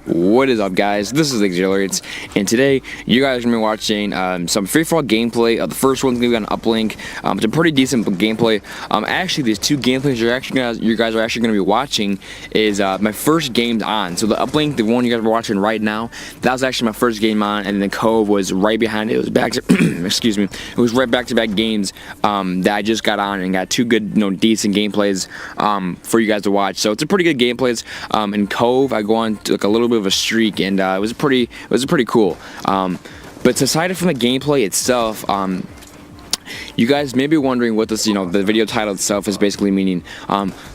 What is up, guys? This is Exhilarates, and today you guys are going to be watching some free-for-all gameplay. The first one's going to be on Uplink. It's a pretty decent gameplay. Actually, these two gameplays you guys are actually going to be watching is my first games on. So the Uplink, the one you guys are watching right now, that was actually my first game on, and then the Cove was right behind it. It was back to, excuse me, it was right back-to-back games that I just got on and got two good, decent gameplays for you guys to watch. So it's a pretty good gameplays. In Cove, I go on to like a little bit of a streak, and it was pretty cool. But aside from the gameplay itself, you guys may be wondering what this, the video title itself is basically meaning.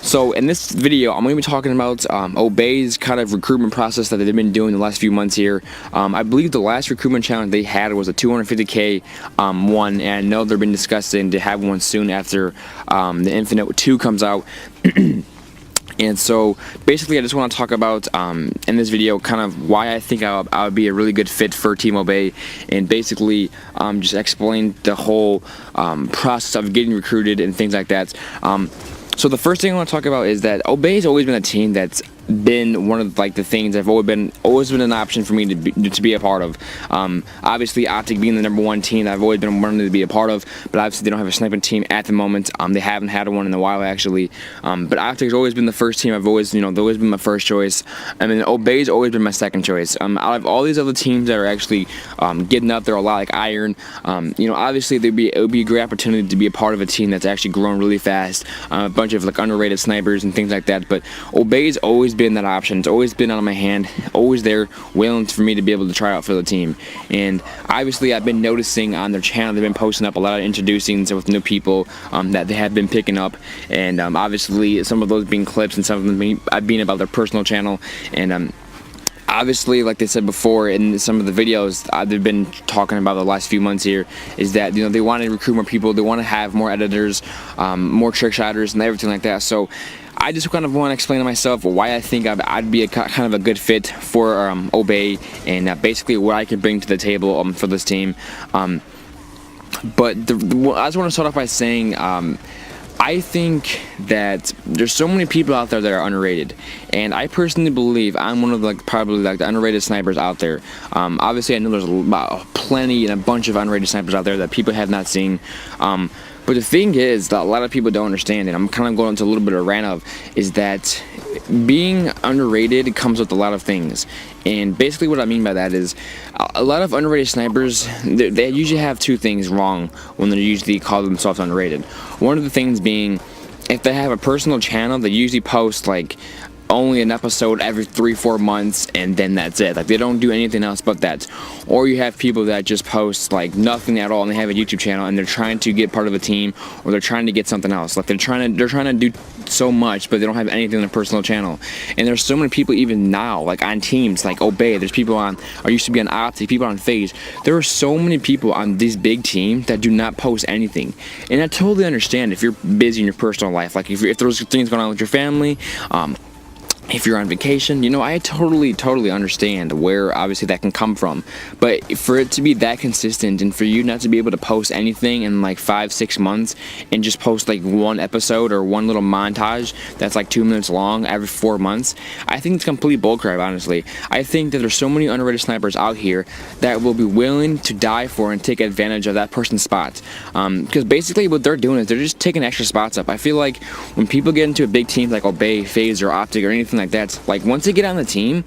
So in this video, I'm going to be talking about Obey's kind of recruitment process that they've been doing the last few months here. I believe the last recruitment challenge they had was a 250K one, and I know they've been discussing to have one soon after the Infinite 2 comes out. And so basically I just want to talk about in this video kind of why I think I would be a really good fit for Team Obey, and basically just explain the whole process of getting recruited and things like that. So the first thing I want to talk about is that Obey has always been a team that's been one of the things that have always been an option for me to be a part of. Obviously, Optic being the #1 team that I've always been wanting to be a part of, but obviously they don't have a sniping team at the moment. They haven't had one in a while actually. But Optic's always been the first team. They've always been my first choice. I mean, Obey's always been my second choice. Out of all these other teams that are actually getting up there a lot, like Iron, obviously it would be a great opportunity to be a part of a team that's actually growing really fast. A bunch of underrated snipers and things like that. But Obey's always been that option. It's always been out of my hand, always there, willing for me to be able to try out for the team. And obviously I've been noticing on their channel they've been posting up a lot of introducings with new people that they have been picking up, and obviously some of those being clips and some of them being about their personal channel. And obviously, like they said before in some of the videos they've been talking about the last few months here, is that they want to recruit more people, they want to have more editors, more trick shotters and everything like that. So I just kind of want to explain to myself why I think I'd be kind of a good fit for Obey, and basically what I can bring to the table for this team. But I just want to start off by saying I think that there's so many people out there that are underrated, and I personally believe I'm one of probably the underrated snipers out there. Obviously I know there's plenty and a bunch of underrated snipers out there that people have not seen. But the thing is that a lot of people don't understand, and I'm kind of going into a little bit of a rant of, is that being underrated comes with a lot of things. And basically what I mean by that is a lot of underrated snipers, they usually have two things wrong when they usually call themselves underrated. One of the things being, if they have a personal channel, they usually post only an episode every 3-4 months, and then that's it. They don't do anything else but that. Or you have people that just post nothing at all, and they have a YouTube channel and they're trying to get part of a team, or they're trying to get something else. They're trying to do so much, but they don't have anything on their personal channel. And there's so many people even now, on teams like Obey. There's people I used to be on Optic, people on FaZe. There are so many people on these big teams that do not post anything. And I totally understand if you're busy in your personal life, if there's things going on with your family, if you're on vacation, I totally understand where obviously that can come from. But for it to be that consistent, and for you not to be able to post anything in 5-6 months, and just post one episode or one little montage that's 2 minutes long every 4 months, I think it's complete bullcrap, honestly. I think that there's so many underrated snipers out here that will be willing to die for and take advantage of that person's spot. Because basically what they're doing is they're just taking extra spots up. I feel like when people get into a big team like Obey, FaZe, or Optic, or anything like that, once they get on the team,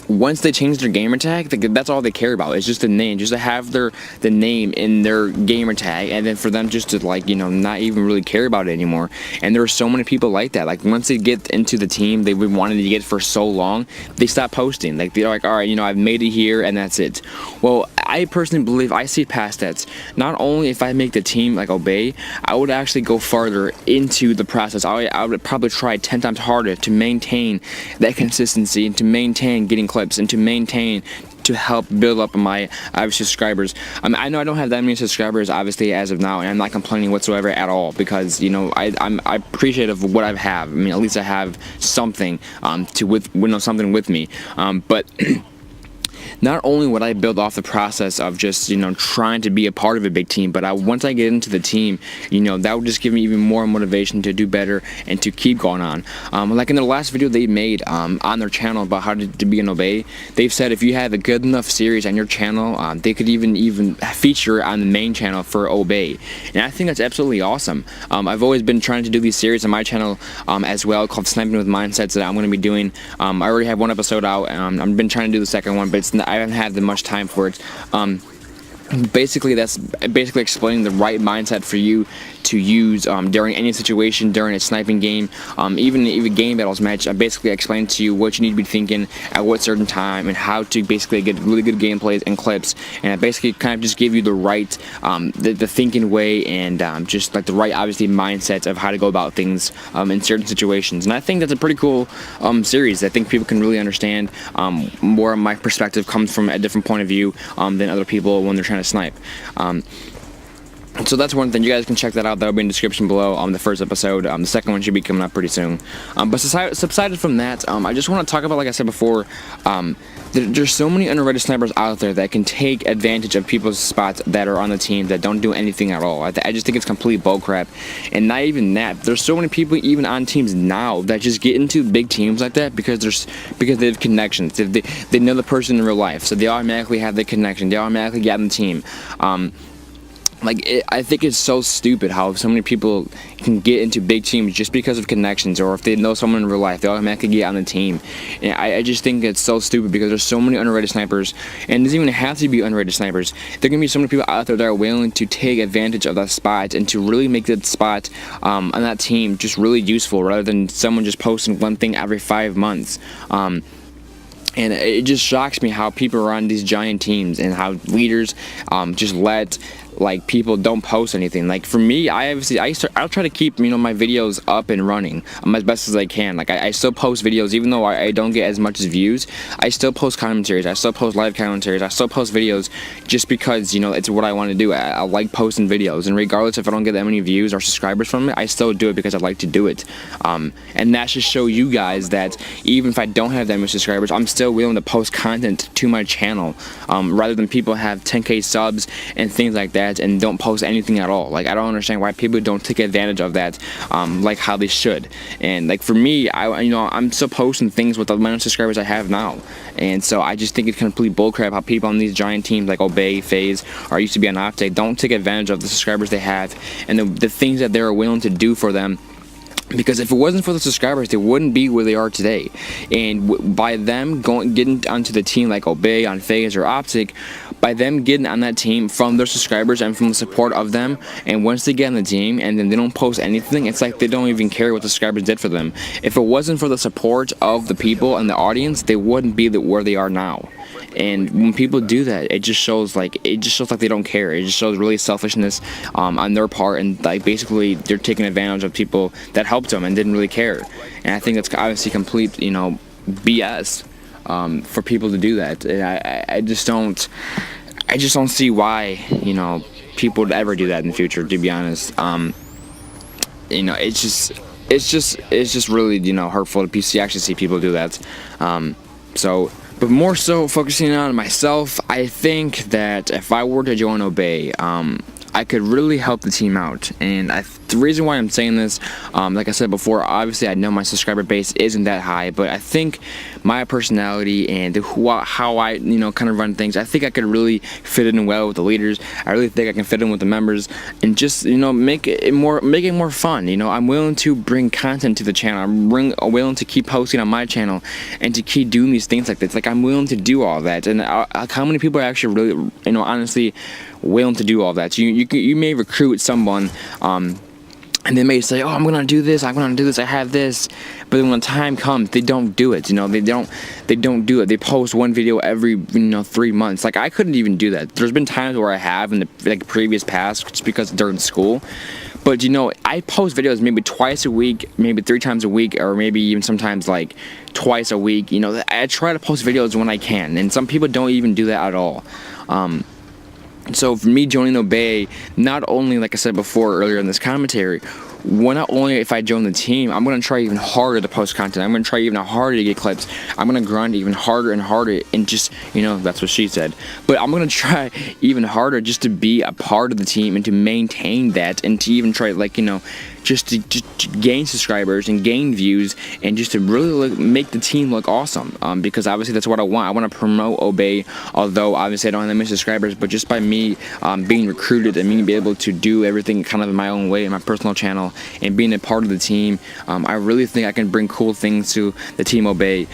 once they change their gamer tag, that's all they care about. It's just the name, just to have the name in their gamer tag, and then for them just to not even really care about it anymore. And there are so many people like that. Once they get into the team they've been wanting to get for so long, they stop posting. They're all right, I've made it here and that's it. Well, I personally believe I see past that. Not only if I make the team like Obey, I would actually go farther into the process. I would probably try 10 times harder to maintain that consistency, and to maintain getting clips, and to maintain to help build up my subscribers. I know I don't have that many subscribers obviously as of now, and I'm not complaining whatsoever at all, because I'm appreciative of what I have. At least I have something something with me. But not only would I build off the process of just, trying to be a part of a big team, but once I get into the team, that would just give me even more motivation to do better and to keep going on. Like in the last video they made on their channel about how to be an obey, they've said if you have a good enough series on your channel, they could even feature on the main channel for obey. And I think that's absolutely awesome. I've always been trying to do these series on my channel as well, called Sniping with Mindsets, that I'm going to be doing. I already have one episode out. I've been trying to do the second one, but I haven't had that much time for it. Basically, that's explaining the right mindset for you to use during any situation, during a sniping game, even game battles match. I basically explain to you what you need to be thinking at what certain time and how to basically get really good gameplays and clips. And I basically kind of just give you the right, the thinking way and just like the right, obviously, mindset of how to go about things in certain situations. And I think that's a pretty cool series. I think people can really understand more of my perspective comes from a different point of view than other people when they're trying to snipe. So that's one thing. You guys can check that out. That'll be in the description below on the first episode. The second one should be coming up pretty soon. But subsided from that, I just want to talk about, like I said before, there's so many underrated snipers out there that can take advantage of people's spots that are on the team that don't do anything at all. I just think it's complete bullcrap. And not even that. There's so many people even on teams now that just get into big teams like that because they have connections. They know the person in real life, so they automatically have the connection. They automatically get on the team. I think it's so stupid how so many people can get into big teams just because of connections, or if they know someone in real life, they automatically get on the team. And I just think it's so stupid because there's so many underrated snipers, and it doesn't even have to be underrated snipers. There can be so many people out there that are willing to take advantage of that spot and to really make that spot on that team just really useful, rather than someone just posting one thing every 5 months. And it just shocks me how people are on these giant teams and how leaders just let people don't post anything. Like for me, I'll try to keep my videos up and running as best as I can. I still post videos even though I don't get as much as views. I still post commentaries. I still post live commentaries. I still post videos just because it's what I want to do. I like posting videos, and regardless if I don't get that many views or subscribers from it, I still do it because I like to do it. And that should show you guys that even if I don't have that many subscribers, I'm still willing to post content to my channel, rather than people have 10K subs and things like that and don't post anything at all. I don't understand why people don't take advantage of that like how they should. And for me, I'm still posting things with the amount of subscribers I have now, and so I just think it's complete bullcrap how people on these giant teams like Obey, FaZe, or used to be on Optic don't take advantage of the subscribers they have and the things that they're willing to do for them. Because if it wasn't for the subscribers, they wouldn't be where they are today. And by them getting onto the team like Obey, on FaZe, or Optic, by them getting on that team from their subscribers and from the support of them, and once they get on the team and then they don't post anything, it's like they don't even care what the subscribers did for them. If it wasn't for the support of the people and the audience, they wouldn't be where they are now. And when people do that, it just shows like they don't care. It just shows really selfishness on their part, and basically they're taking advantage of people that helped them and didn't really care. And I think that's obviously complete BS for people to do that. And I just don't see why people would ever do that in the future, to be honest. It's just really hurtful to actually see people do that. But more so focusing on myself, I think that if I were to join Obey, I could really help the team out. And the reason why I'm saying this, like I said before, obviously I know my subscriber base isn't that high, but I think my personality and how I kind of run things, I think I could really fit in well with the leaders. I really think I can fit in with the members and just make it more fun. I'm willing to bring content to the channel. I'm willing to keep posting on my channel and to keep doing these things like this. I'm willing to do all that. And how many people are actually really honestly willing to do all that? You may recruit someone and they may say, oh, I'm gonna do this, I have this, but then when the time comes, they don't do it. They don't do it. They post one video every 3 months. I couldn't even do that. There's been times where I have in the previous past, just because during school. But I post videos maybe twice a week, maybe 3 times a week, or maybe even sometimes twice a week. I try to post videos when I can, and some people don't even do that at all. So for me joining Obey, not only, like I said before earlier in this commentary, not only if I join the team, I'm gonna try even harder to post content. I'm gonna try even harder to get clips. I'm gonna grind even harder and harder, and just, that's what she said. But I'm gonna try even harder just to be a part of the team and to maintain that, and to even try, just to gain subscribers and gain views, and just to really make the team look awesome. Because obviously that's what I want. I want to promote Obey, although obviously I don't have that many subscribers, but just by me being recruited and me being able to do everything kind of in my own way in my personal channel and being a part of the team, I really think I can bring cool things to the team Obey.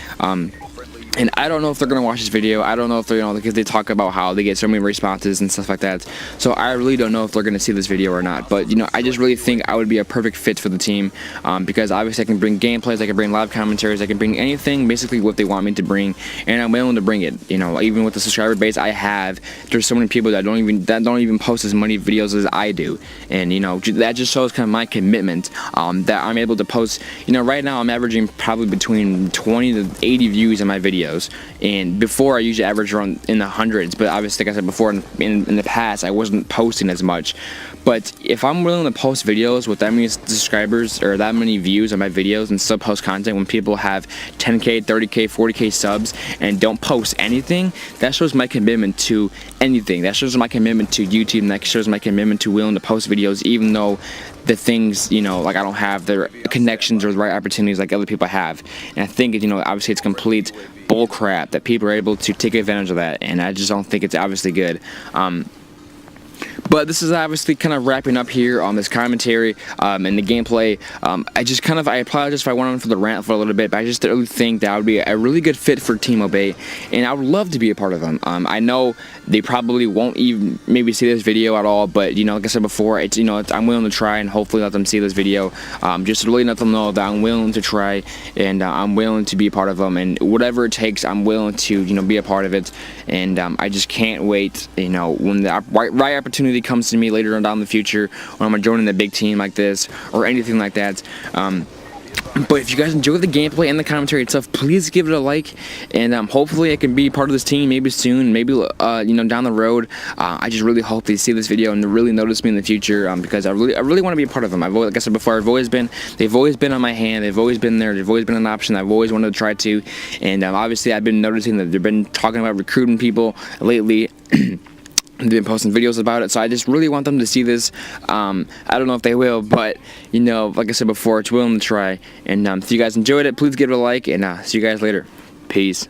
And I don't know if they're going to watch this video. I don't know if they're, because they talk about how they get so many responses and stuff like that. So I really don't know if they're going to see this video or not. But, I just really think I would be a perfect fit for the team, because obviously I can bring gameplays, I can bring live commentaries, I can bring anything, basically what they want me to bring, and I'm willing to bring it. Even with the subscriber base I have, there's so many people that don't even post as many videos as I do. And, that just shows kind of my commitment, that I'm able to post. Right now I'm averaging probably between 20 to 80 views on my videos. And before, I usually average around in the hundreds, but obviously, like I said before, in the past I wasn't posting as much. But if I'm willing to post videos with that many subscribers or that many views on my videos and still post content when people have 10K, 30K, 40K subs and don't post anything, that shows my commitment to anything. That shows my commitment to YouTube, and that shows my commitment to willing to post videos even though the things, I don't have the connections or the right opportunities like other people have. And I think, obviously it's complete bull crap that people are able to take advantage of that, and I just don't think it's obviously good. But this is obviously kind of wrapping up here on this commentary and the gameplay. I apologize if I went on for the rant for a little bit, but I just really think that would be a really good fit for Team Obey, and I would love to be a part of them. I know they probably won't even maybe see this video at all, but like I said before, I'm willing to try and hopefully let them see this video, just to really let them know that I'm willing to try, and I'm willing to be a part of them, and whatever it takes, I'm willing to be a part of it. And I just can't wait, when the right opportunity comes to me later on down in the future, when I'm joining a big team like this or anything like that. But if you guys enjoy the gameplay and the commentary itself, please give it a like, and hopefully I can be part of this team maybe soon, maybe down the road. I just really hope they see this video and really notice me in the future, because I really want to be a part of them. Like I said before, they've always been on my hand, they've always been there, they've always been an option I've always wanted to try to, and obviously I've been noticing that they've been talking about recruiting people lately. They've been posting videos about it, so I just really want them to see this. I don't know if they will, but like I said before, it's willing to try. And if you guys enjoyed it, please give it a like, and see you guys later. Peace.